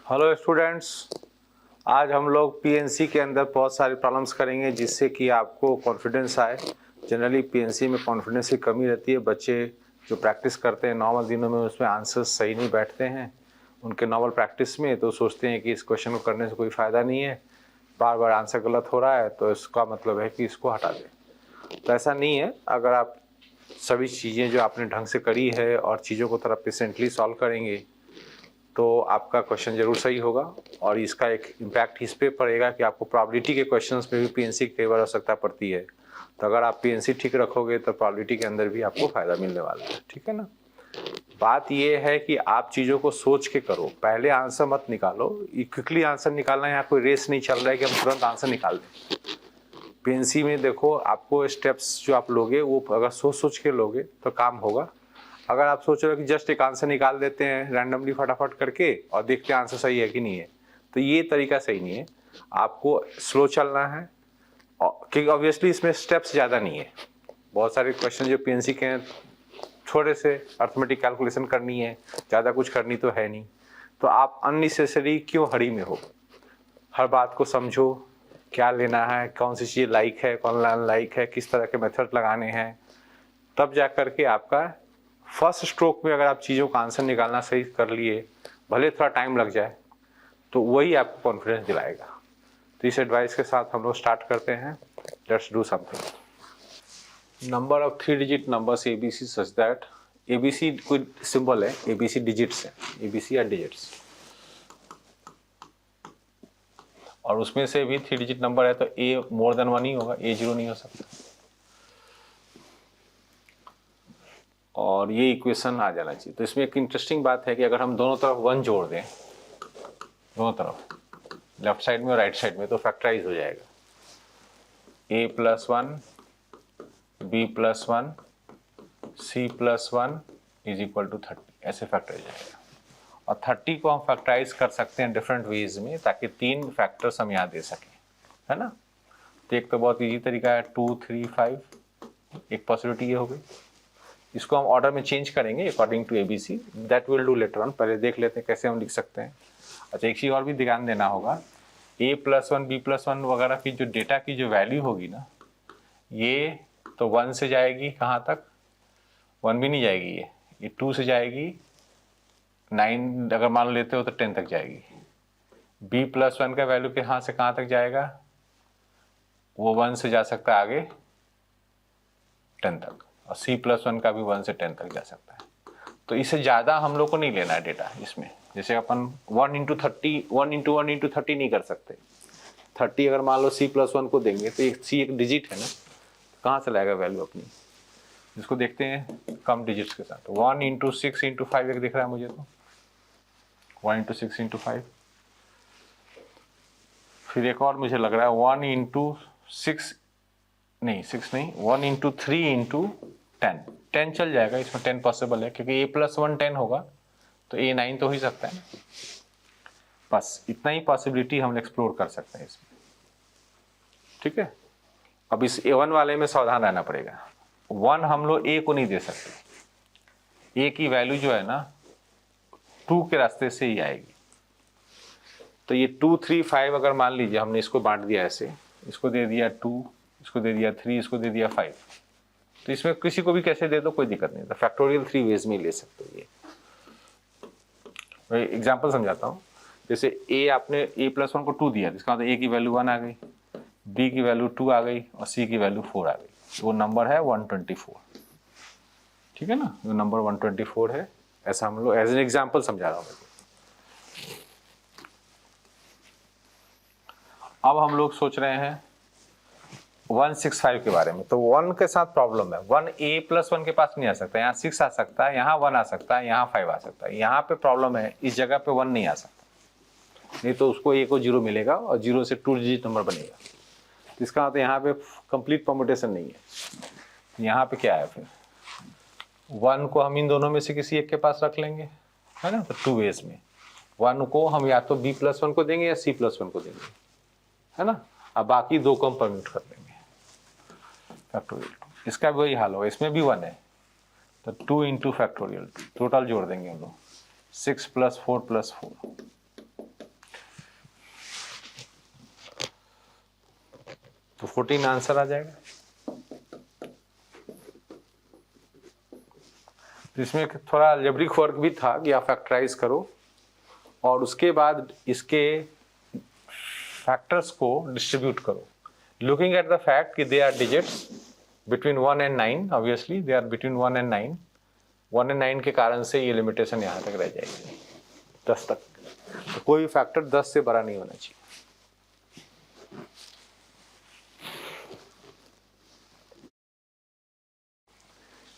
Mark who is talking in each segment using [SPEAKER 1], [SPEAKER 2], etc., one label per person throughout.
[SPEAKER 1] Hello students, आज हम लोग पीएनसी के अंदर बहुत सारे प्रॉब्लम्स करेंगे जिससे कि आपको कॉन्फिडेंस आए। जनरली पीएनसी में कॉन्फिडेंस की कमी रहती है। बच्चे जो प्रैक्टिस करते हैं नॉर्मल दिनों में उसमें आंसर्स सही नहीं बैठते हैं उनके नॉर्मल प्रैक्टिस में, तो सोचते हैं कि इस क्वेश्चन को करने से कोई फ़ायदा नहीं है, बार बार आंसर गलत हो रहा है तो इसका मतलब है कि इसको हटा दें। तो ऐसा नहीं है। अगर आप सभी चीज़ें जो आपने ढंग से करी है और चीज़ों को थोड़ा पेशेंटली सॉल्व करेंगे तो आपका क्वेश्चन ज़रूर सही होगा और इसका एक इम्पैक्ट इस पे पड़ेगा कि आपको प्रोबेबिलिटी के क्वेश्चंस में भी पीएनसी की कई बार आवश्यकता पड़ती है। तो अगर आप पीएनसी ठीक रखोगे तो प्रोबेबिलिटी के अंदर भी आपको फ़ायदा मिलने वाला है। ठीक है ना। बात ये है कि आप चीज़ों को सोच के करो, पहले आंसर मत निकालो। क्विकली आंसर निकालना, यहाँ कोई रेस नहीं चल रहा है कि हम तुरंत आंसर निकाल दें। पीएनसी में देखो, आपको स्टेप्स जो आप लोगे वो अगर सोच सोच के लोगे तो काम होगा। अगर आप सोच रहे हो कि जस्ट एक आंसर निकाल देते हैं रैंडमली फटाफट करके और देखते हैं आंसर सही है कि नहीं है, तो ये तरीका सही नहीं है। आपको स्लो चलना है क्योंकि ऑब्वियसली इसमें स्टेप्स ज़्यादा नहीं है। बहुत सारे क्वेश्चन जो पीएनसी के हैं थोड़े से अर्थमेटिक कैलकुलेशन करनी है, ज़्यादा कुछ करनी तो है नहीं। तो आप अननेसेसरी क्यों हरी में हो। हर बात को समझो, क्या लेना है, कौन सी चीज़ लाइक है, कौन लाइक है, किस तरह के मेथड लगाने हैं, तब जा कर के आपका फर्स्ट स्ट्रोक में अगर आप चीज़ों का आंसर निकालना सही कर लिए, भले थोड़ा टाइम लग जाए, तो वही आपको कॉन्फिडेंस दिलाएगा। तो इस एडवाइस के साथ हम लोग स्टार्ट करते हैं। Let's do something. Number of 3 digit numbers ABC such that, ABC कोई सिंबल है, एबीसी डिजिट्स है, एबीसी या डिजिट्स, और उसमें से भी 3 डिजिट नंबर है तो ए मोर देन 1 ही होगा, ए 0 नहीं हो सकता। और ये इक्वेशन आ जाना चाहिए। तो इसमें एक इंटरेस्टिंग बात है कि अगर हम दोनों तरफ 1 जोड़ दें, दोनों तरफ लेफ्ट साइड में और राइट साइड में, तो फैक्टराइज हो जाएगा। a plus 1 b plus 1 c plus 1 is equal to 30, ऐसे फैक्टराइज हो जाएगा। और 30 को हम फैक्टराइज कर सकते हैं डिफरेंट वेज में, ताकि 3 फैक्टर्स हम यहाँ दे सकें, है ना। तो एक तो बहुत ईजी तरीका है 2 3 5, एक पॉसिबिलिटी ये हो गई। इसको हम ऑर्डर में चेंज करेंगे according to ABC, that will do later on. पहले देख लेते हैं कैसे हम लिख सकते हैं। अच्छा, एक चीज़ और भी ध्यान देना होगा, a प्लस 1 b प्लस 1 वगैरह की जो डेटा की जो वैल्यू होगी ना, ये तो 1 से जाएगी कहाँ तक, 1 भी नहीं जाएगी, ये 2 से जाएगी, 9 अगर मान लेते हो तो 10 तक जाएगी। b प्लस 1 का वैल्यू कहाँ से कहाँ तक जाएगा, वो 1 से जा सकता है आगे 10 तक, और c प्लस 1 का भी 1 से 10 तक जा सकता है। तो इससे ज़्यादा हम लोग को नहीं लेना है डेटा इसमें। जैसे अपन 1 इंटू 30, 1 इंटू 1 इंटू 30 नहीं कर सकते। 30 अगर मान लो c प्लस 1 को देंगे तो एक c एक डिजिट है ना, कहाँ से लाएगा वैल्यू अपनी। इसको देखते हैं कम डिजिट्स के साथ। 1 इंटू 6 इंटू 5 एक दिख रहा है मुझे, तो 1 इंटू 6 इंटू 5। फिर एक और मुझे लग रहा है 1 इंटू 6 नहीं, 6 नहीं, 1 इंटू 3 इंटू 10, 10 चल जाएगा इसमें, 10 पॉसिबल है क्योंकि a प्लस 1 10 होगा तो a 9 तो हो ही सकता है। बस इतना ही पॉसिबिलिटी हम एक्सप्लोर कर सकते हैं इसमें। ठीक है। अब इस a1 वाले में सावधान रहना पड़ेगा। 1 हम लोग a को नहीं दे सकते, a की वैल्यू जो है ना 2 के रास्ते से ही आएगी। तो ये 2 3 5 अगर मान लीजिए हमने इसको बांट दिया ऐसे, इसको दे दिया 2, इसको दे दिया 3, इसको दे दिया 5, तो इसमें किसी को भी कैसे दे दो कोई दिक्कत नहीं। तो फैक्टोरियल 3 वेज में ले सकते हो। ये मैं एग्जांपल समझाता हूँ। जैसे a आपने a प्लस 1 को 2 दिया, इसका मतलब a की वैल्यू 1 आ गई, b की वैल्यू 2 आ गई और c की वैल्यू 4 आ गई। वो नंबर है 124। ठीक है ना, वो नंबर 124 है। ऐसा हम लोग एज एन एग्जाम्पल समझा रहा हूँ। अब हम लोग सोच रहे हैं 165 के बारे में। तो 1 के साथ प्रॉब्लम है, 1 a प्लस 1 के पास नहीं आ सकता, यहाँ 6 आ सकता है, यहाँ 1 आ सकता है, यहाँ 5 आ सकता है। यहाँ पे प्रॉब्लम है, इस जगह पे 1 नहीं आ सकता, नहीं तो उसको a को 0 मिलेगा और 0 से 2 डिजिट नंबर बनेगा। तो इसका मतलब यहाँ पे कंप्लीट परम्यूटेशन नहीं है। यहाँ पे क्या है, फिर 1 को हम इन दोनों में से किसी एक के पास रख लेंगे, है ना। तो 2 वेज में 1 को हम या तो b प्लस 1 को देंगे या c प्लस 1 को देंगे, है ना। अब बाकी 2 को हम परम्यूट कर देंगे फैक्टोरियल 2। इसका भी वही हाल होगा, इसमें भी 1 है तो 2 इंटू फैक्टोरियल 2, टोटल जोड़ देंगे हम लोग 6 प्लस 4 प्लस 4, 14 आंसर आ जाएगा। तो इसमें थोड़ा अलजेब्रिक वर्क भी था कि आप फैक्टराइज करो और उसके बाद इसके फैक्टर्स को डिस्ट्रीब्यूट करो, लुकिंग एट द फैक्ट कि they are digits between 1 and 9, obviously they are between 1 and 9। 1 and 9 के कारण से ये लिमिटेशन यहाँ तक रह जाएगी 10 तक। तो कोई भी फैक्टर 10 से बड़ा नहीं होना चाहिए।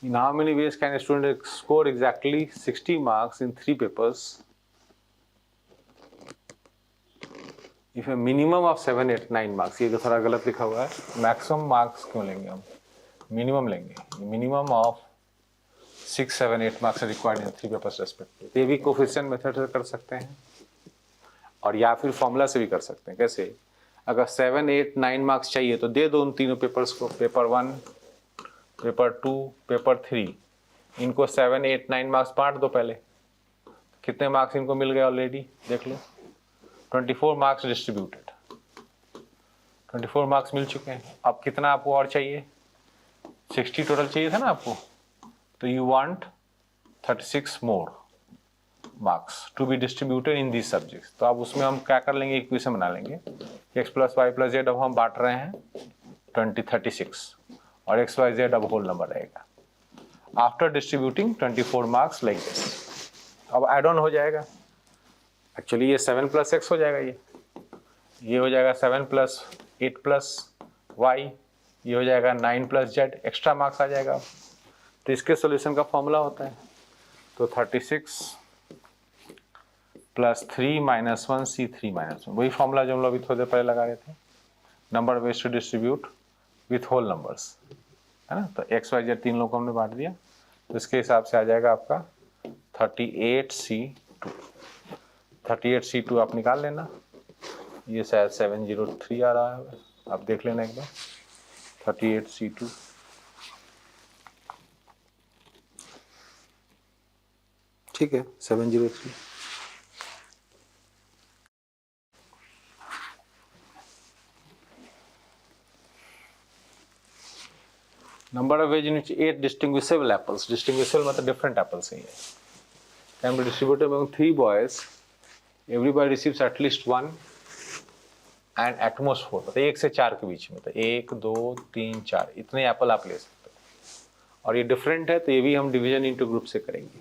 [SPEAKER 1] In how many ways can a student score exactly 60 marks in 3 papers if a minimum of 7, 8, 9 marks? ये तो थोड़ा गलत लिखा हुआ है। मैक्सिमम मार्क्स क्यों लेंगे हम, मिनिमम लेंगे। Minimum of 6, 7, 8 marks required in 3 papers respective. ये भी कोफिशिएंट मेथड से कर सकते हैं और या फिर फॉर्मूला से भी कर सकते हैं। कैसे? अगर 7, 8, 9 मार्क्स चाहिए तो दे दो उन तीनों पेपर्स को, पेपर 1, पेपर 2, पेपर 3, इनको 7, 8, 9 मार्क्स बांट दो पहले। कितने मार्क्स इनको मिल गए ऑलरेडी देख लो, 24 मार्क्स डिस्ट्रीब्यूटेड, 24 मार्क्स मिल चुके हैं। अब कितना आपको और चाहिए? 60 टोटल चाहिए था ना आपको, तो you want 36 more marks to be distributed in this subjects. तो अब उसमें हम क्या कर लेंगे, इक्वेशन बना लेंगे। x + y + z अब हम बांट रहे हैं 36 और x, y, z अब होल नंबर रहेगा। After distributing 24 marks like this, अब एड ऑन हो जाएगा। एक्चुअली ये 7 + x हो जाएगा, ये हो जाएगा 7 + 8 + y, ये हो जाएगा 9 + z, एक्स्ट्रा मार्क्स आ जाएगा। तो इसके सॉल्यूशन का फॉर्मूला होता है, तो 36 + 3 - 1 C3 - 1, वही फॉर्मूला जो हम लोग अभी थोड़ी देर पहले लगा रहे थे, number ways to distribute with whole numbers, है ना। तो x, y, z तीन लोगों को हमने बांट दिया, तो इसके हिसाब से आ जाएगा आपका 38C2। 38C2 आप निकाल लेना, ये शायद 703 आ रहा है, आप देख लेना एक बार। 38C2 ठीक है, 703। Number of ways in which 8 distinguishable apples, distinguishable मतलब डिफरेंट एप्पल्स ही है, can be distributed among 3 boys, everybody receives at least 1 and at most 4, मतलब 1 से 4 के बीच में, तो 1, 2, 3, 4 इतने एप्पल आप ले सकते हो। और ये डिफरेंट है तो ये भी हम डिवीजन इनटू ग्रुप से करेंगे।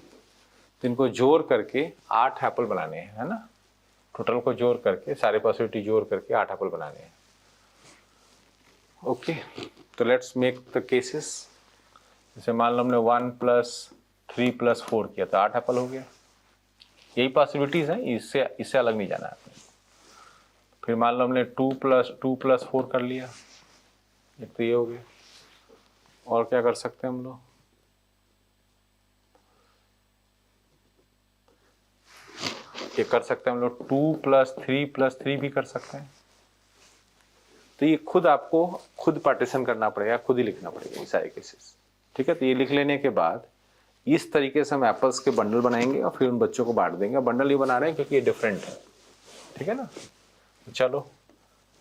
[SPEAKER 1] तो इनको जोड़ करके 8 एप्पल बनाने हैं, है ना। टोटल को जोड़ करके, सारे पॉसिबिलिटी जोड़ करके 8 एप्पल बनाने हैं। ओके, तो लेट्स मेक द केसेस। जैसे मान लो हमने 1 + 3 + 4 किया तो 8 एप्पल हो गया। यही पॉसिबिलिटीज हैं, इससे अलग नहीं जाना आपने। फिर मान लो हमने 2 + 4 कर लिया, एक तो ये हो गया। और क्या कर सकते हैं हम लोग, ये कर सकते हैं हम लोग 2 + 3 + 3 भी कर सकते हैं। तो ये खुद आपको खुद पार्टीशन करना पड़ेगा, खुद ही लिखना पड़ेगा ये सारे केसेस, ठीक है। तो ये लिख लेने के बाद इस तरीके से हम एप्पल्स के बंडल बनाएंगे और फिर उन बच्चों को बांट देंगे। बंडल ही बना रहे हैं क्योंकि ये डिफरेंट है, ठीक है ना। चलो,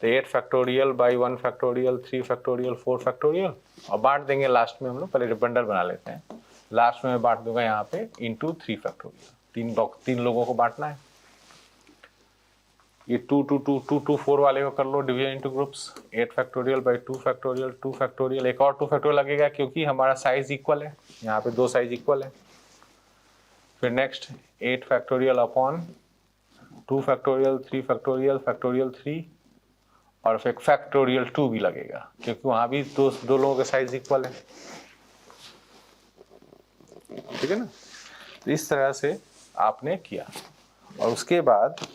[SPEAKER 1] तो 8 factorial by 1 factorial, 3 factorial, 4 factorial, और बांट देंगे लास्ट में हम लोग। पहले बंडल बना लेते हैं, लास्ट में मैं बांट दूंगा यहाँ पे इंटू 3 फैक्टोरियल। तीन लोगों को बांटना है। ये 2, 2, 2, 2, 2, 4 वाले को कर लो division into groups. 8 factorial by 2 factorial, 2 factorial, एक और 2 फैक्टोरियल लगेगा क्योंकि हमारा साइज इक्वल है, यहाँ पे 2 साइज इक्वल है। फिर next 8 factorial upon 2 factorial, 3 factorial, factorial 3, और फिर फैक्टोरियल 2 भी लगेगा क्योंकि वहाँ भी दो लोगों के साइज इक्वल है, ठीक है ना। तो इस तरह से आपने किया और उसके बाद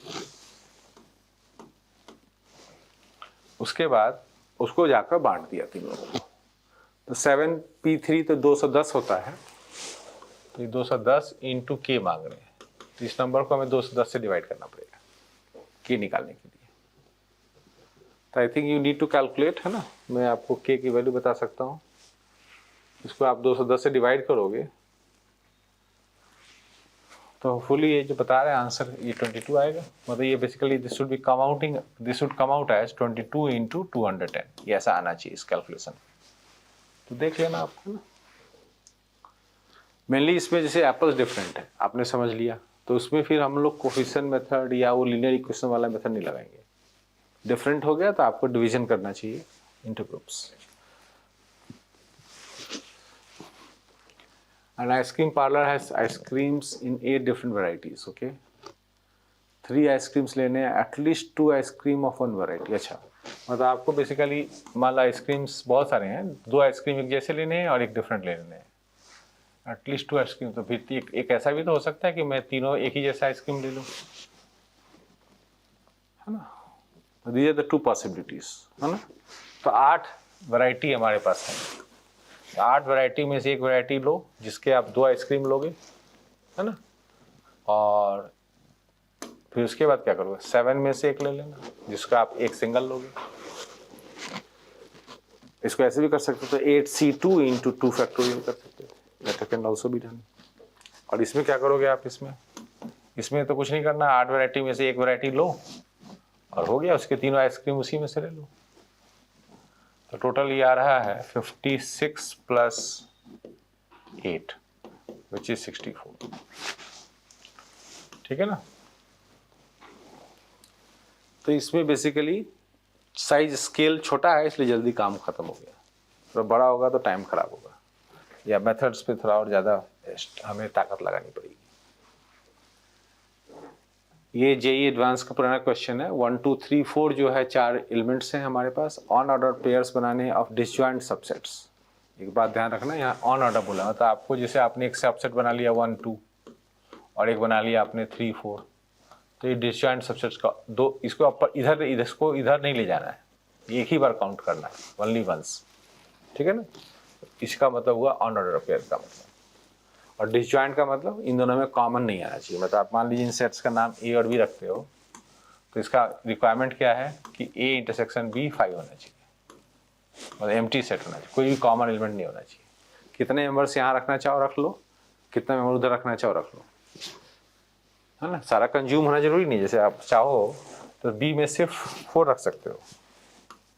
[SPEAKER 1] उसको जाकर बांट दिया तीन लोगों को। तो 7p3 तो 210 होता है, तो ये 210 इंटू k मांग रहे हैं, तो इस नंबर को हमें 210 से डिवाइड करना पड़ेगा k निकालने के लिए। तो I think you need to calculate, है ना। मैं आपको k की वैल्यू बता सकता हूँ। इसको आप 210 से डिवाइड करोगे तो फुली ये जो बता रहे हैं आंसर ये 22 आएगा, मतलब ये basically this should come out as 22 into 210, ये ऐसा आना चाहिए इस कैलकुलेशन। तो देख लेना आपको ना, मेनली इसमें जैसे एप्पल्स डिफरेंट है आपने समझ लिया, तो उसमें फिर हम लोग कोफिशिएंट मेथड या वो लीनियर इक्वेशन वाला मेथड नहीं लगाएंगे। डिफरेंट हो गया तो आपको डिवीजन करना चाहिए into groups. An ice cream parlor has ice creams in 8 different varieties. Okay, 3 ice creams लेने हैं, एटलीस्ट 2 आइसक्रीम ऑफ 1 वैरायटी। अच्छा, मतलब आपको बेसिकली मान लो आइसक्रीम्स बहुत सारे हैं, 2 आइसक्रीम एक जैसे लेने हैं और एक डिफरेंट लेने हैं, एटलीस्ट 2 आइसक्रीम। तो फिर एक ऐसा भी तो हो सकता है कि मैं तीनों एक ही जैसा आइसक्रीम ले लूँ, है ना। तो दीज आर द 2 पॉसिबिलिटीज, है ना। तो 8 वैरायटी हमारे पास है, 8 वैरायटी में से एक वैरायटी लो जिसके आप 2 आइसक्रीम लोगे, है ना, और फिर उसके बाद क्या करोगे, 7 में से एक ले लेना जिसका आप एक सिंगल लोगे। इसको ऐसे भी कर सकते हो, तो 8C2 इंटू 2 फैक्टोरियल कर सकते हो, that can also be done. और इसमें क्या करोगे आप, इसमें तो कुछ नहीं करना, 8 वैरायटी में से एक वैरायटी लो और हो गया, उसके तीनों आइसक्रीम उसी में से ले लो। तो टोटल ये आ रहा है 56 प्लस 8 विच इज 64, ठीक है ना। तो इसमें बेसिकली साइज स्केल छोटा है इसलिए जल्दी काम खत्म हो गया, तो बड़ा होगा तो टाइम खराब होगा, या मेथड्स पे थोड़ा और ज़्यादा हमें ताकत लगानी पड़ेगी। ये जेईई एडवांस का पुराना क्वेश्चन है, 1 2 3 4 जो है 4 एलिमेंट्स हैं हमारे पास, ऑन ऑर्डर पेयर्स बनाने ऑफ डिसजॉइंट सबसेट्स। एक बात ध्यान रखना, यहाँ ऑन ऑर्डर बोला तो आपको जैसे आपने एक सबसेट बना लिया 1 2 और एक बना लिया आपने 3 4, तो ये डिसजॉइंट सबसेट्स का दो, इसको अपर इधर नहीं ले जाना है, एक ही बार काउंट करना है, ओनली वंस, ठीक है ना। इसका मतलब हुआ ऑन ऑर्डर पेयर का मतलब। और डिसजॉइंट का मतलब इन दोनों में कॉमन नहीं आना चाहिए, मतलब आप मान लीजिए इन सेट्स का नाम ए और बी रखते हो, तो इसका रिक्वायरमेंट क्या है कि ए इंटरसेक्शन बी 5 होना चाहिए, मतलब एम्प्टी सेट होना चाहिए, कोई भी कॉमन एलिमेंट नहीं होना चाहिए। कितने मेंबर्स यहाँ रखना चाहो रख लो, कितने मेंबर उधर रखना चाहो रख लो, है ना। सारा कंज्यूम होना जरूरी नहीं, जैसे आप चाहो तो बी में सिर्फ 4 रख सकते हो,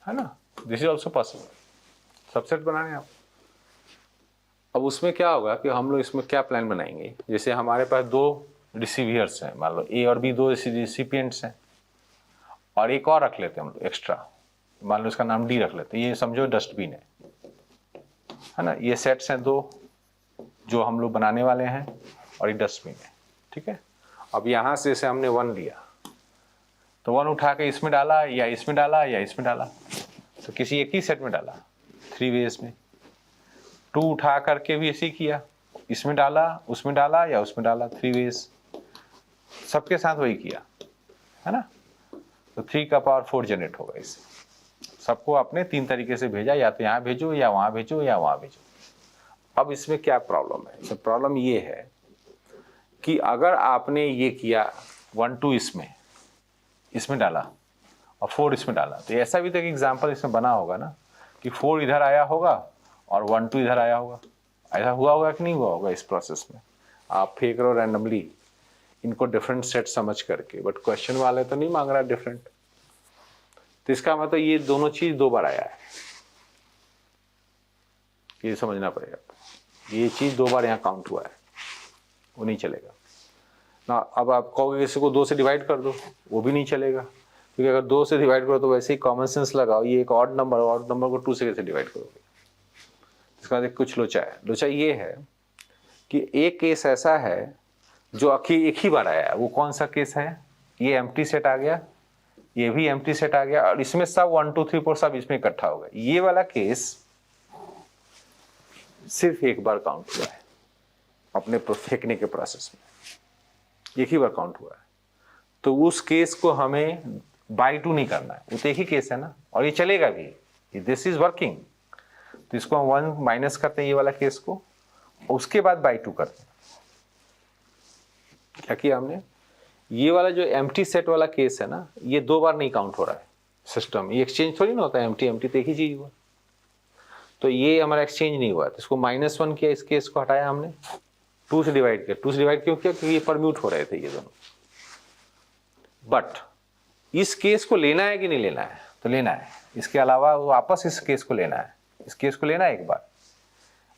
[SPEAKER 1] है ना, this is also possible, subset बनाने आप। अब उसमें क्या होगा कि हम लोग इसमें क्या प्लान बनाएंगे, जैसे हमारे पास 2 रिसीवियर्स हैं, मान लो ए और बी 2 रिसिपिएंट्स हैं, और एक और रख लेते हैं हम लोग एक्स्ट्रा, मान लो इसका नाम डी रख लेते हैं, ये समझो डस्टबिन है ना। ये सेट्स हैं 2 जो हम लोग बनाने वाले हैं, और एक डस्टबिन है, ठीक है। अब यहाँ से जैसे हमने 1 लिया, तो 1 उठा के इसमें डाला या इसमें डाला या इसमें डाला, तो किसी एक ही सेट में डाला 3 वेज में। 2 उठा करके भी ऐसे किया, इसमें डाला उसमें डाला या उसमें डाला, 3 वेज, सबके साथ वही किया, है ना। तो 3 का पावर 4 जनरेट होगा इससे। सबको आपने 3 तरीके से भेजा, या तो यहाँ भेजो या वहाँ भेजो या वहाँ भेजो। अब इसमें क्या प्रॉब्लम है, इसमें प्रॉब्लम ये है कि अगर आपने ये किया 1 2 इसमें डाला और 4 इसमें डाला, तो ऐसा भी तो एक एग्जाम्पल इसमें बना होगा ना कि 4 इधर आया होगा और 1 2 इधर आया होगा। ऐसा हुआ होगा कि नहीं हुआ होगा इस प्रोसेस में? आप फेंक रहे हो रैंडमली इनको डिफरेंट सेट समझ करके, बट क्वेश्चन वाले तो नहीं मांग रहा डिफरेंट, तो इसका मतलब ये दोनों चीज 2 बार आया है, ये समझना पड़ेगा। ये चीज 2 बार यहाँ काउंट हुआ है, वो नहीं चलेगा ना। अब आप कहोगे किसी को 2 से डिवाइड कर दो, वो भी नहीं चलेगा, क्योंकि अगर 2 से डिवाइड करो तो वैसे ही कॉमन सेंस लगाओ, ये एक ऑड नंबर को 2 से कैसे डिवाइड करोगे? इसका बाद कुछ लोचा है। लोचा ये है कि एक केस ऐसा है जो एक ही बार आया है। वो कौन सा केस है? ये एम्प्टी सेट आ गया, ये भी एम्प्टी सेट आ गया, और इसमें सब 1 2 3 4 सब इसमें इकट्ठा हो गया। ये वाला केस सिर्फ एक बार काउंट हुआ है अपने फेंकने के प्रोसेस में, एक ही बार काउंट हुआ है। तो उस केस को हमें बाई 2 नहीं करना है, वो तो एक ही केस है ना, और ये चलेगा भी, दिस इज वर्किंग। तो इसको हम 1 माइनस करते हैं ये वाला केस को, उसके बाद बाई 2 करते हैं। क्या किया हमने? ये वाला जो एम्प्टी सेट वाला केस है ना, ये 2 बार नहीं काउंट हो रहा है सिस्टम, ये एक्सचेंज थोड़ी ना होता है, एम्प्टी एम्प्टी तो एक ही चीज हुआ, तो ये हमारा एक्सचेंज नहीं हुआ, तो इसको -1 किया, इस केस को हटाया हमने, 2 से डिवाइड किया। 2 से डिवाइड क्यों किया? क्योंकि ये परम्यूट हो रहे थे ये दोनों। बट इस केस को लेना है कि नहीं लेना है? तो लेना है। इसके अलावा वापस इस केस को लेना है, इस केस को लेना है एक बार।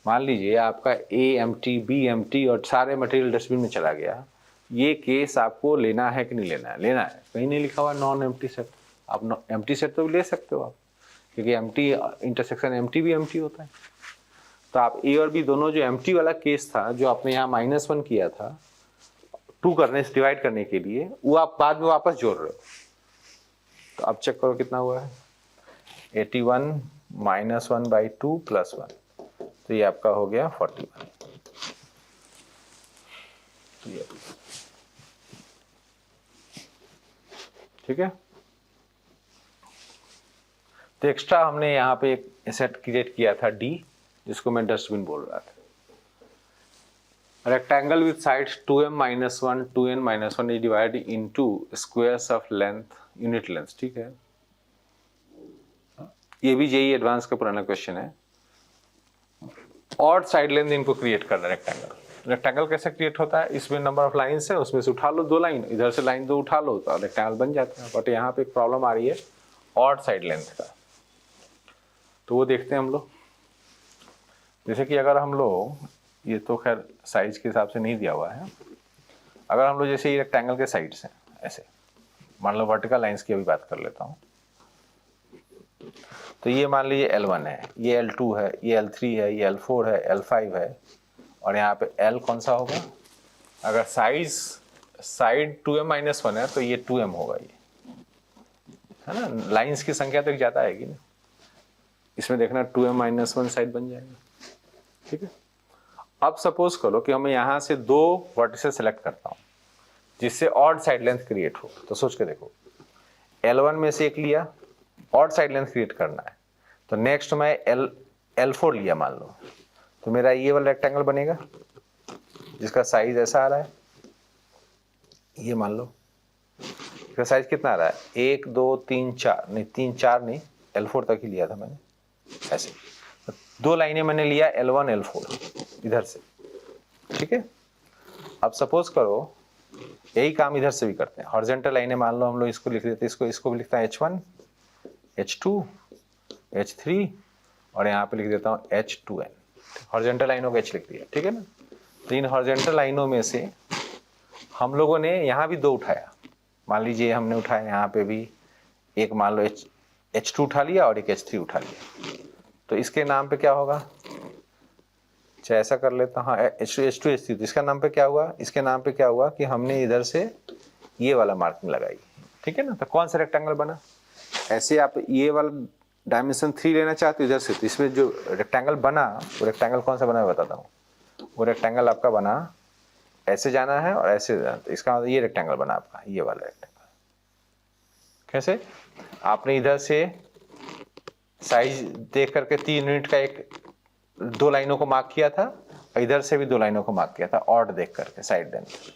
[SPEAKER 1] मान लीजिए आपका ए एम्प्टी, बी एम्प्टी और सारे मटेरियल डस्टबिन में चला गया, ये केस आपको लेना है कि नहीं लेना है? लेना है। कहीं नहीं लिखा हुआ नॉन एम्प्टी सेट। आप एम्प्टी सेट तो ले सकते हो आप, क्योंकि एम्प्टी इंटरसेक्शन एम्प्टी भी एम्प्टी होता है। तो आप ए और बी दोनों, जो एम्प्टी वाला केस था जो आपने यहाँ -1 किया था 2 करने से डिवाइड करने के लिए, वो आप बाद में वापस जोड़ रहे हो। तो अब चेक करो कितना हुआ है। 81 -1/2 + 1, तो ये आपका हो गया 41। ठीक है। तो एक्स्ट्रा हमने यहाँ पे एक सेट क्रिएट किया था डी, जिसको मैं डस्टबिन बोल रहा था। Rectangle with sides 2m - 1 2n - 1 is divided into squares of length, unit length. ठीक है, ये भी जेईई एडवांस का पुराना क्वेश्चन है। ऑड साइड लेंथ इनको क्रिएट करना है रेक्टेंगल। रेक्टेंगल कैसे क्रिएट होता है? इसमें नंबर ऑफ लाइन्स है, उसमें से उठा लो 2 लाइन, इधर से लाइन 2 उठा लो तो रेक्टेंगल बन जाता है। बट यहाँ पे एक प्रॉब्लम आ रही है ऑड साइड लेंथ का, तो वो देखते हैं हम लोग। जैसे कि अगर हम लोग, ये तो खैर साइज के हिसाब से नहीं दिया हुआ है, अगर हम लोग जैसे ये रेक्टेंगल के साइड्स हैं ऐसे, मान लो वर्टिकल लाइंस की अभी बात कर लेता हूँ, तो ये मान लीजिए L1 है, ये L2 है, ये L3 है, ये L4 है, L5 है, और यहाँ पे L कौन सा होगा? अगर साइड 2m - 1 है तो ये 2m होगा, ये है ना। लाइंस की संख्या तो एक ज़्यादा आएगी ना, इसमें देखना 2m - 1 साइड बन जाएगा। ठीक है। अब सपोज करो कि मैं यहाँ से 2 वर्टिसेस सेलेक्ट करता हूँ जिससे ऑड साइड लेंथ क्रिएट हो। तो सोच के देखो, L1 में से एक लिया, ऑड साइड लेंथ क्रिएट करना है, तो नेक्स्ट मैं L4 लिया मान लो, तो मेरा ये वाला रेक्टेंगल बनेगा जिसका साइज ऐसा आ रहा है, ये मान लो इसका साइज कितना आ रहा है? 1 2 3 4, नहीं 3 4 नहीं, L4 तक ही लिया था मैंने ऐसे। तो 2 लाइनें मैंने लिया L1 L4 इधर से। ठीक है। अब सपोज करो यही काम इधर से भी करते हैं। हॉरिजॉन्टल लाइनें मान लो हम लोग इसको लिख देते हैं, इसको भी लिखता है H1 H2 H3 और यहाँ पे लिख देता हूँ H2n। हॉरिजॉन्टल लाइनों का H लिख दिया। ठीक है ना। तो इन हॉरिजॉन्टल लाइनों में से हम लोगों ने यहाँ भी 2 उठाया, मान लीजिए हमने उठाया यहाँ पे भी एक, मान लो H2 उठा लिया और एक H3 उठा लिया, तो इसके नाम पे क्या होगा? चाहे ऐसा कर लेता हूँ, हाँ H2 H3, तो इसका नाम पे क्या हुआ? इसके नाम पे क्या हुआ कि हमने इधर से ये वाला मार्किंग लगाई। ठीक है ना। तो कौन सा रेक्टेंगल बना? ऐसे आप ये वाला डायमेंशन 3 लेना चाहते हो इधर से, तो इसमें जो रेक्टेंगल बना वो रेक्टेंगल कौन सा बना मैं बताता हूँ। वो रेक्टेंगल आपका बना ऐसे जाना है और ऐसे जाना, तो इसका मतलब ये रेक्टेंगल बना आपका, ये वाला रेक्टेंगल। कैसे? आपने इधर से साइज देख करके 3 यूनिट का एक 2 लाइनों को मार्क किया था, और इधर से भी 2 लाइनों को मार्क किया था ऑड देख करके साइड लेंथ।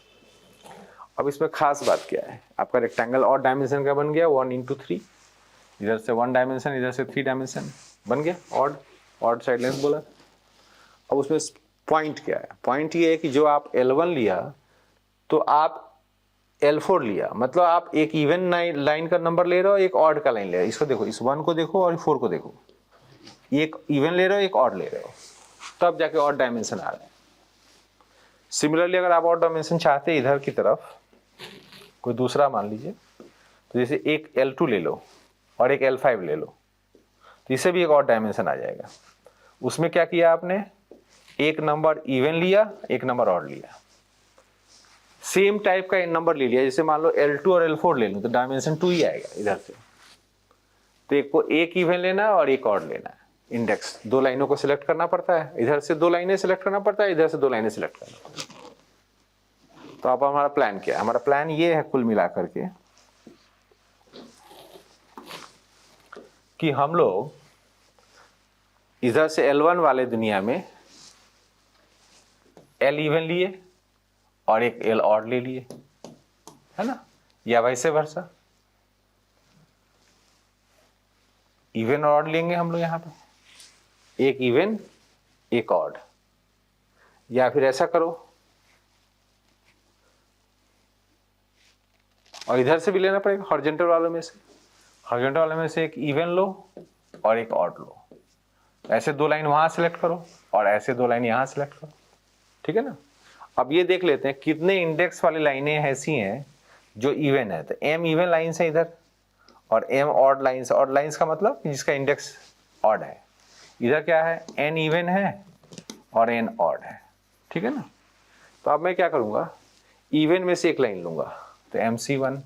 [SPEAKER 1] अब इसमें खास बात क्या है, आपका रेक्टेंगल ऑड डायमेंशन का बन गया 1 × 3, इधर से 1 डायमेंशन, इधर से 3 डायमेंशन बन गया, ऑड साइड लेंथ बोला। अब उसमें पॉइंट क्या है? पॉइंट ये है कि जो आप L1 लिया तो आप L4 लिया, मतलब आप एक इवन लाइन का नंबर ले रहे हो, एक ऑड का लाइन ले रहे हो। इसको देखो, इस 1 को देखो और 4 को देखो, एक इवन ले रहे हो, एक ऑड ले रहे हो, तब जाके ऑड डायमेंशन आ रहा है। सिमिलरली अगर आप ऑड डायमेंशन चाहते हैं इधर की तरफ, कोई दूसरा मान लीजिए, तो जैसे एक L2 ले लो और एक L5 ले लो, तो इसे भी एक ऑड डायमेंशन आ जाएगा। उसमें क्या किया आपने? एक नंबर इवन लिया, एक नंबर ऑड लिया, सेम टाइप का नंबर ले लिया। जैसे मान लो L2 और L4 ले लो तो डायमेंशन 2 ही आएगा इधर से। तो एक को एक इवन लेना है और एक ऑड लेना है। इंडेक्स 2 लाइनों को सिलेक्ट करना पड़ता है, इधर से 2 लाइनें सिलेक्ट करना पड़ता है, इधर से 2 लाइनें सिलेक्ट करना पड़ता है। तो अब हमारा प्लान क्या है? हमारा प्लान ये है कुल मिलाकर के कि हम लोग इधर से L1 वाले दुनिया में L इवन लिए और एक L ऑड ले लिए, है ना, या वैसे वर्सा इवन और ऑड लेंगे हम लोग यहाँ पे, एक इवन एक ऑड। या फिर ऐसा करो और इधर से भी लेना पड़ेगा हॉरिजॉन्टल वालों में से। हॉरिजॉन्टल वालों में से एक इवन लो और एक ऑड लो। ऐसे दो लाइन वहां सेलेक्ट करो और ऐसे दो लाइन यहां सेलेक्ट करो, ठीक है ना। अब ये देख लेते हैं कितने इंडेक्स वाली लाइनें ऐसी हैं जो इवन है। तो m इवन लाइन्स है इधर और m odd lines. Odd lines का मतलब जिसका इंडेक्स ऑड है। इधर क्या है, n इवन है और n ऑड है, ठीक है ना। तो अब मैं क्या करूंगा, इवन में से एक लाइन लूंगा तो MC1,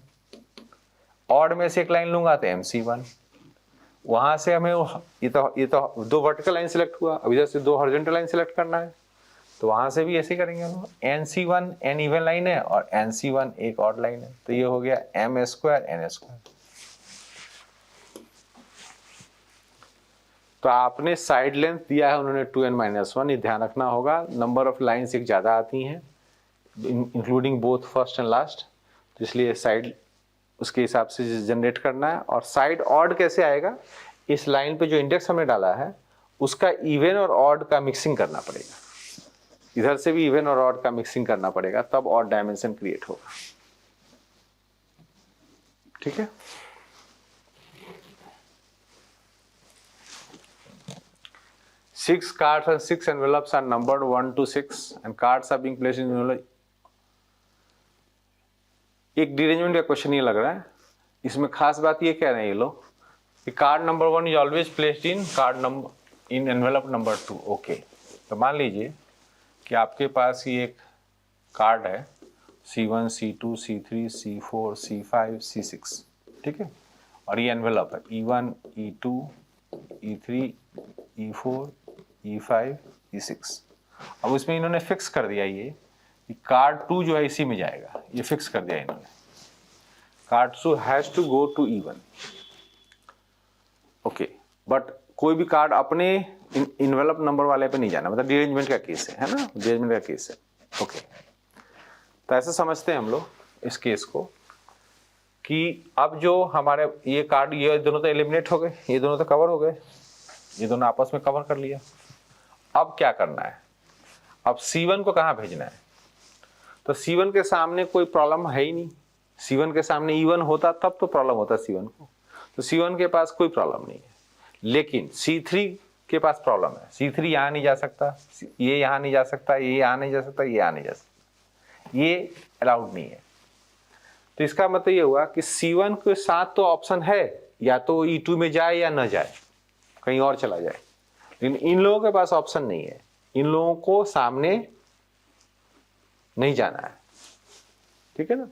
[SPEAKER 1] ऑड में से एक लाइन लूंगा तो MC1। वहां से हमें ये तो दो वर्टिकल लाइन सेलेक्ट हुआ, अब इधर से दो हॉरिजॉन्टल लाइन सेलेक्ट करना है, तो वहां से भी ऐसे ही करेंगे हम लोग। NC1 n इवन लाइन है और NC1 एक ऑड लाइन है, तो ये हो गया m स्क्वायर n स्क्वायर। तो आपने साइड लेंथ दिया है उन्होंने 2n-1, ये ध्यान रखना होगा। नंबर ऑफ लाइन्स एक ज़्यादा आती हैं including both first and last, तो इसलिए साइड उसके हिसाब से जनरेट करना है। और साइड ऑड कैसे आएगा, इस लाइन पे जो इंडेक्स हमने डाला है उसका इवन और ऑड का मिक्सिंग करना पड़ेगा। इधर से भी इवन और ऑड का मिक्सिंग करना पड़ेगा, तब ऑड डायमेंशन क्रिएट होगा, ठीक है। Six cards and 6 envelopes are numbered 1 to 6 and cards are being placed in envelope. एक डिरेंजमेंट का क्वेश्चन ये लग रहा है, इसमें खास बात ये कह रहे हैं ये लोग कि card number 1 is always placed in card number in envelope number 2। Okay, तो मान लीजिए कि आपके पास ये एक कार्ड है C1, C2, C3, C4, C5, C6, ठीक है, और ये एनवेलप है E1, E2, E3, E4, E5, E6। अब उसमें इन्होंने फिक्स कर दिया ये कि कार्ड 2 जो है इसी में जाएगा, ये फिक्स कर दिया इन्होंने। Card 2 has to go to E1। Okay, but कोई भी कार्ड अपने इन्वेलप नंबर वाले पे नहीं जाना, मतलब डिरेंजमेंट का केस है ना, डिरेंजमेंट का केस है। ओके, तो ऐसे समझते हैं हम लोग इस केस को कि अब जो हमारे ये कार्ड, ये दोनों तो एलिमिनेट हो गए, ये दोनों तो कवर हो गए, ये दोनों आपस में कवर कर लिया। अब क्या करना है, अब C1 को कहाँ भेजना है, तो C1 के सामने कोई प्रॉब्लम है ही नहीं। C1 के सामने E1 होता तब तो प्रॉब्लम होता C1 को, तो C1 के पास कोई प्रॉब्लम नहीं है। लेकिन C3 के पास प्रॉब्लम है, C3 यहाँ नहीं जा सकता, ये यहाँ नहीं जा सकता, ये यहाँ नहीं जा सकता, ये यहाँ नहीं जा सकता, ये अलाउड नहीं है। तो इसका मतलब ये हुआ कि C1 के साथ तो ऑप्शन है, या तो E2 में जाए या न जाए, कहीं और चला जाए, लेकिन इन लोगों के पास ऑप्शन नहीं है, इन लोगों को सामने नहीं जाना है, ठीक है ना।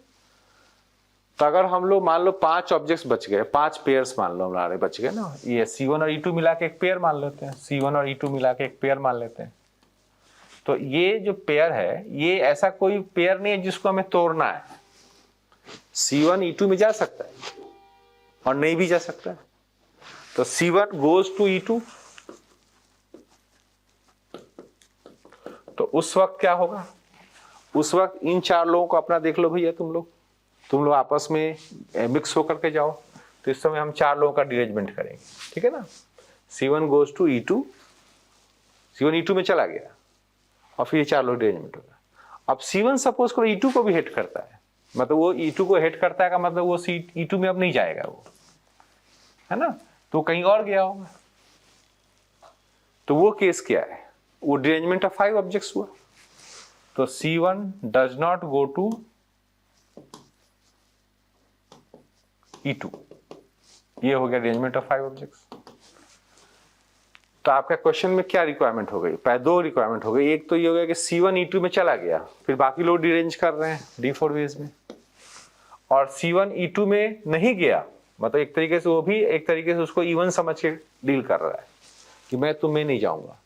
[SPEAKER 1] तो अगर हम लोग मान लो 5 ऑब्जेक्ट्स बच गए, 5 पेयर्स मान लो हमारे बच गए ना, ये C1 और E2 मिला के एक पेयर मान लेते हैं, C1 और E2 मिला के एक पेयर मान लेते हैं। तो ये जो पेयर है, ये ऐसा कोई पेयर नहीं है जिसको हमें तोड़ना है। C1 E2 में जा सकता है और नहीं भी जा सकता है, तो C1 गोज टू E2। तो उस वक्त क्या होगा, उस वक्त इन 4 लोगों को अपना देख लो भैया, तुम लोग आपस में मिक्स होकर के जाओ। तो इस समय हम 4 लोगों का डिरेंजमेंट करेंगे, ठीक है ना। C1 goes to E2, C1 E2 में चला गया और फिर ये 4 लोग डिरेंजमेंट होगा। अब C1 सपोज करो E2 को भी हिट करता है, मतलब वो E2 को हिट करता है का मतलब वो E2 में अब नहीं जाएगा वो, है ना, तो कहीं और गया होगा। तो वो केस क्या है, वो डिरेंजमेंट ऑफ 5 ऑब्जेक्ट्स हुआ। तो C1 does not go to E2, ये हो गया डिरेंजमेंट ऑफ 5 ऑब्जेक्ट्स। तो आपका क्वेश्चन में क्या रिक्वायरमेंट हो गई, पहले 2 रिक्वायरमेंट हो गई। एक तो ये हो गया कि C1 E2 में चला गया, फिर बाकी लोग डिरेंज कर रहे हैं D4 वेज में, और C1 E2 में नहीं गया, मतलब एक तरीके से वो भी एक तरीके से उसको E1 समझ के डील कर रहा है कि मैं तुम्हें नहीं जाऊंगा,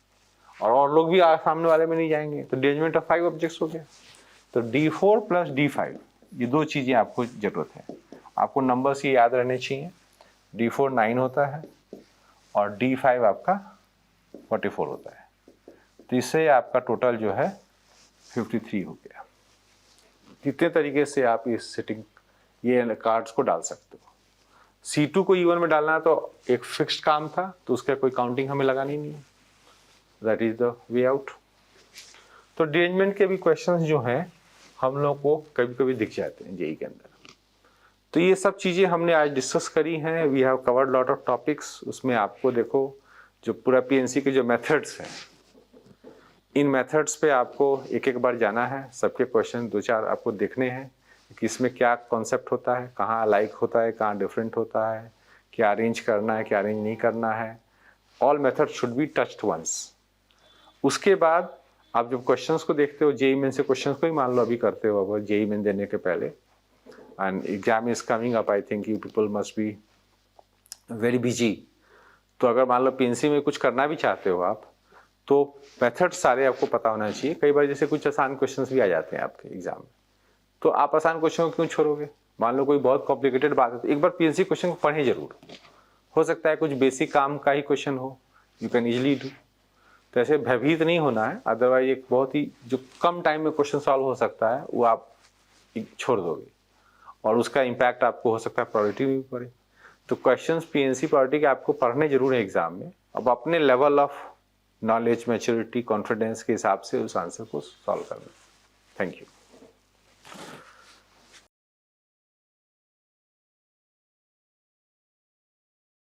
[SPEAKER 1] और लोग भी सामने वाले में नहीं जाएंगे, तो डिरेंजमेंट ऑफ 5 ऑब्जेक्ट्स हो गया। तो D4 प्लस D5, ये 2 चीजें आपको जरूरत है, आपको नंबर्स ये याद रहने चाहिए। D4 9 होता है और D5 आपका 44 होता है, तो इससे आपका टोटल जो है 53 हो गया। कितने तरीके से आप इस सेटिंग ये कार्ड्स को डाल सकते हो। C2 को E1 में डालना तो एक फिक्स्ड काम था, तो उसका कोई काउंटिंग हमें लगानी नहीं है, that is the way out. तो डिरेंजमेंट के भी क्वेश्चंस जो हैं हम लोग को कभी कभी दिख जाते हैं जेईई के अंदर। तो ये सब चीज़ें हमने आज डिस्कस करी हैं। We have covered lot of topics. उसमें आपको देखो जो पूरा पीएनसी के जो मेथड्स हैं, इन मेथड्स पे आपको एक एक बार जाना है। सबके क्वेश्चन 2-4 आपको देखने हैं कि इसमें क्या कॉन्सेप्ट होता है, कहाँ अलाइक होता है, कहाँ डिफरेंट होता है, क्या अरेंज करना है, क्या अरेंज नहीं करना है। All method should be touched once. उसके बाद आप जब क्वेश्चंस को देखते हो, जेईई मेन से क्वेश्चंस को ही मान लो अभी करते हो, अब जेईई मेन देने के पहले, and exam is coming up, I think you people must be very busy. तो अगर मान लो पीएनसी में कुछ करना भी चाहते हो आप, तो मेथड सारे आपको पता होना चाहिए। कई बार जैसे कुछ आसान क्वेश्चंस भी आ जाते हैं आपके एग्जाम में, तो आप आसान क्वेश्चन को क्यों छोड़ोगे? मान लो कोई बहुत कॉम्प्लिकेटेड बात है तो एक बार पीएनसी क्वेश्चन को पढ़ें जरूर। हो सकता है कुछ बेसिक काम का ही क्वेश्चन हो, यू कैन इजिली डू। तो ऐसे भयभीत नहीं होना है, अदरवाइज एक बहुत ही जो कम टाइम में क्वेश्चन सॉल्व हो सकता है वो आप छोड़ दोगे और उसका इम्पैक्ट आपको हो सकता है प्रायोरिटी में भी पड़े। तो क्वेश्चंस पीएनसी प्रायोरिटी के आपको पढ़ने जरूर है एग्जाम में। अब अपने level of knowledge, maturity, confidence के हिसाब से उस आंसर को सॉल्व करना। Thank you.